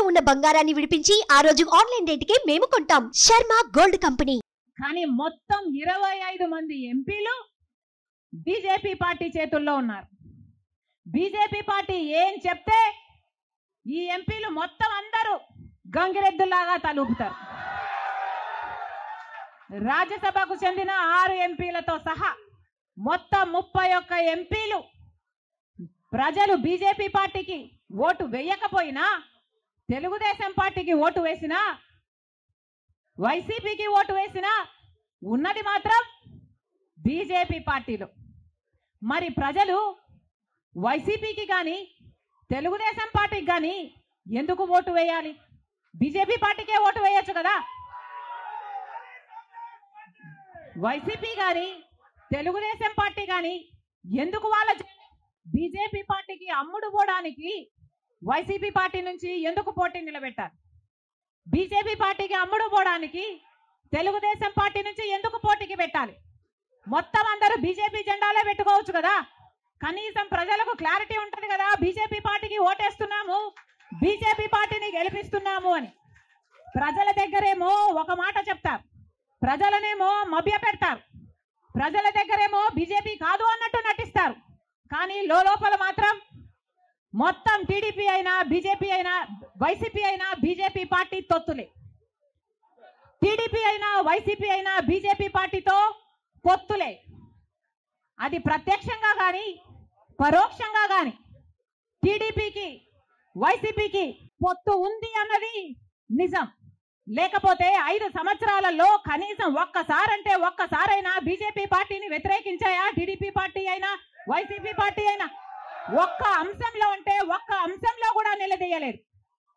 తాకట్టులో ఉన్న బంగారాన్ని విడిపించి ఆ రోజు ఆన్లైన్ రేటుకే మేము కొంటాం. Sharma gold company. కానీ మొత్తం 25 మంది ఎంపీలు బీజేపీ పార్టీ చేతుల్లో ఉన్నారు. బీజేపీ పార్టీ ఏం చెప్తే ఈ ఎంపీలు మొత్తం అందరూ గంగిరెద్దులాగా తలూపుతారు. రాజ్యసభకు చెందిన 6 ఎంపీలతో సహా మొత్తం 31 ఎంపీలు ప్రజలు బీజేపీ పార్టీకి ఓటు వేయకపోయినా, తెలుగుదేశం పార్టీకి ఓటు వేసినా, వైసీపీకి ఓటు వేసినా ఉన్నది మాత్రం బీజేపీ పార్టీలో. మరి ప్రజలు వైసీపీకి కానీ తెలుగుదేశం పార్టీకి కానీ ఎందుకు ఓటు వేయాలి? బీజేపీ పార్టీకే ఓటు వేయొచ్చు కదా. వైసీపీ కానీ తెలుగుదేశం పార్టీ కానీ ఎందుకు వాళ్ళ బీజేపీ పార్టీకి అమ్ముడు పోవడానికి వైసీపీ పార్టీ నుంచి ఎందుకు పోటీ నిలబెట్టారు? బీజేపీ పార్టీకి అమ్ముడు పోవడానికి తెలుగుదేశం పార్టీ నుంచి ఎందుకు పోటీకి పెట్టాలి? మొత్తం అందరూ బీజేపీ జెండాలే పెట్టుకోవచ్చు కదా. కనీసం ప్రజలకు క్లారిటీ ఉంటది కదా, బీజేపీ పార్టీకి ఓటేస్తున్నాము, బీజేపీ పార్టీని గెలిపిస్తున్నాము అని. ప్రజల దగ్గరేమో ఒక మాట చెప్తారు, ప్రజలనేమో మభ్య పెడతారు, ప్రజల దగ్గరేమో బీజేపీ కాదు అన్నట్టు నటిస్తారు. కానీ లోపల మాత్రం మొత్తం టీడీపీ అయినా బీజేపీ అయినా వైసీపీ అయినా బీజేపీ పార్టీ తొత్తులే. టీడీపీ అయినా వైసీపీ అయినా బీజేపీ పార్టీతో పొత్తులే. అది ప్రత్యక్షంగా కానీ పరోక్షంగా కానీ టీడీపీకి వైసీపీకి పొత్తు ఉంది అన్నది నిజం. లేకపోతే 5 సంవత్సరాలలో కనీసం ఒక్కసారైనా బీజేపీ పార్టీని వ్యతిరేకించాయా? టీడీపీ పార్టీ అయినా వైసీపీ పార్టీ అయినా ఒక్క అంశంలో అంటే ఒక్క అంశంలో కూడా నిలదీయలేదు.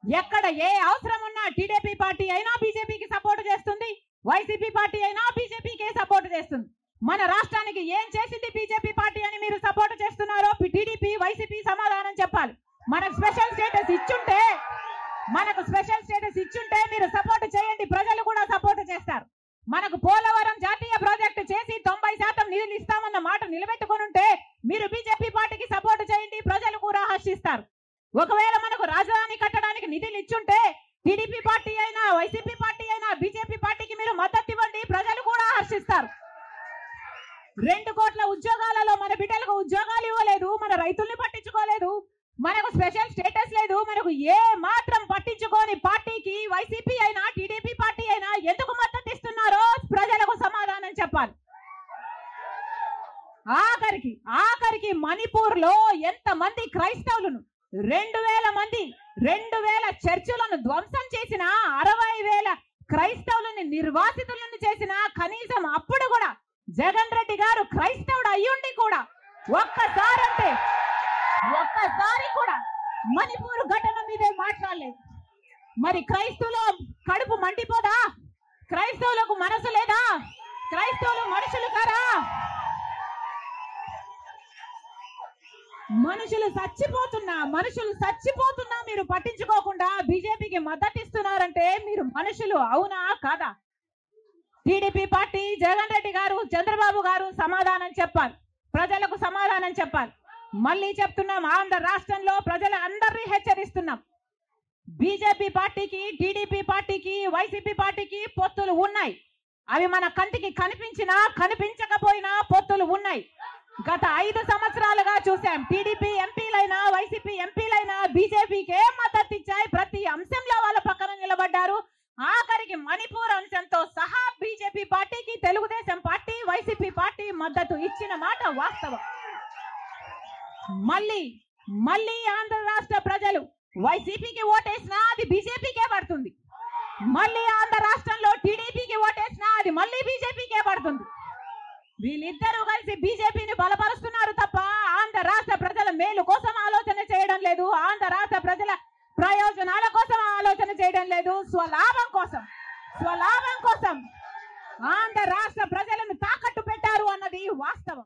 ఎక్కడ ఏ అవసరం ఉన్నా టీడీపీ పార్టీ అయినా బీజేపీకి సపోర్ట్ చేస్తుంది, వైసీపీ పార్టీ అయినా బీజేపీకే సపోర్ట్ చేస్తుంది. మన రాష్ట్రానికి ఏం చేసింది బీజేపీ పార్టీ అని మీరు సపోర్ట్ చేస్తున్నారో టీడీపీ వైసీపీ సమాధానం చెప్పాలి. మనకు స్పెషల్ స్టేటస్ ఇచ్చుంటే మీరు సపోర్ట్ చేయండి, ప్రజలు కూడా సపోర్ట్ చేస్తారు. మనకు పోలవరం జాతీయ ప్రాజెక్టు చేసి 90% నిధులు ఇస్తామన్న మాట నిలబెట్టుకుని ఉంటే మీరు బీజేపీ పార్టీకి సపోర్ట్ చేయండి, ప్రజలు కూడా హర్షిస్తారు. ఒకవేళ మనకు రాజధాని కట్టడానికి నిధులు ఇచ్చుంటే టీడీపీ పార్టీ అయినా వైసీపీ పార్టీ అయినా బీజేపీ పార్టీకి మీరు మద్దతు ఇవ్వండి, ప్రజలు కూడా హర్షిస్తారు. 2 కోట్ల ఉద్యోగాలలో మన బిడ్డలకు ఉద్యోగాలు ఇవ్వలేదు, మన రైతుల్ని పట్టించుకోలేదు, మనకు స్పెషల్ స్టేటస్ లేదు, మనకు ఏ మాత్రం పట్టించుకోని పార్టీకి వైసీపీ అయినా టీడీపీ పార్టీ అయినా ఎందుకు మద్దతు ఇస్తున్నారో ప్రజలకు సమాధానం చెప్పాలి. ఆఖరికి మణిపూర్ లో ఎంతమంది క్రైస్తవులను 2000 చర్చిలను ధ్వంసం చేసిన, 60,000 క్రైస్తవులను నిర్వాసితులను చేసిన, కనీసం అప్పుడు కూడా జగన్ రెడ్డి గారు క్రైస్తవుడు అయ్యుండి కూడా ఒక్కసారి కూడా మణిపూర్ ఘటన మీదే మాట్లాడలేదు. మరి క్రైస్తవుల కడుపు మండిపోదా? క్రైస్తవులకు మనసు లేదా? క్రైస్తవులు మనుషులు కారా? మనుషులు చచ్చిపోతున్నా మీరు పట్టించుకోకుండా బీజేపీకి మద్దతు ఇస్తున్నారంటే మీరు మనుషులు అవునా కాదా? టీడీపీ పార్టీ జగన్ రెడ్డి గారు చంద్రబాబు గారు సమాధానం చెప్పాలి, ప్రజలకు సమాధానం చెప్పాలి. మళ్ళీ చెప్తున్నాం, ఆంధ్ర రాష్ట్రంలో ప్రజల అందరినీ హెచ్చరిస్తున్నాం, బీజేపీ పార్టీకి టీడీపీ పార్టీకి వైసీపీ పార్టీకి పొత్తులు ఉన్నాయి. అవి మన కంటికి కనిపించినా కనిపించకపోయినా పొత్తులు ఉన్నాయి. గత 5 సంవత్సరాలుగా చూసాం. టీడీపీ ఎంపీలైనా వైసీపీ ఎంపీలైనా బీజేపీకే మద్దతు ఇచ్చాయి, ప్రతి అంశంలో వాళ్ళ పక్కన నిలబడ్డారు. ఆఖరికి మణిపూర్ అంశంతో సహా బీజేపీ పార్టీకి తెలుగుదేశం పార్టీ వైసీపీ పార్టీ మద్దతు ఇచ్చిన మాట వాస్తవం. మళ్ళీ ఆంధ్ర రాష్ట్ర ప్రజలు వైసీపీకి ఓటేసినా అది బీజేపీకే పడుతుంది, మళ్ళీ ఆంధ్ర రాష్ట్రంలో టీడీపీకి ఓటేసినా అది మళ్ళీ బీజేపీకే పడుతుంది. వీళ్ళిద్దరూ కలిసి బీజేపీని బలపరుస్తున్నారు తప్ప ఆంధ్ర రాష్ట్ర ప్రజల మేలు కోసం ఆలోచన చేయడం లేదు, ఆంధ్ర రాష్ట్ర ప్రజల ప్రయోజనాల కోసం ఆలోచన చేయడం లేదు. స్వలాభం కోసం ఆంధ్ర రాష్ట్ర ప్రజలను తాకట్టు పెట్టారు అన్నది వాస్తవం.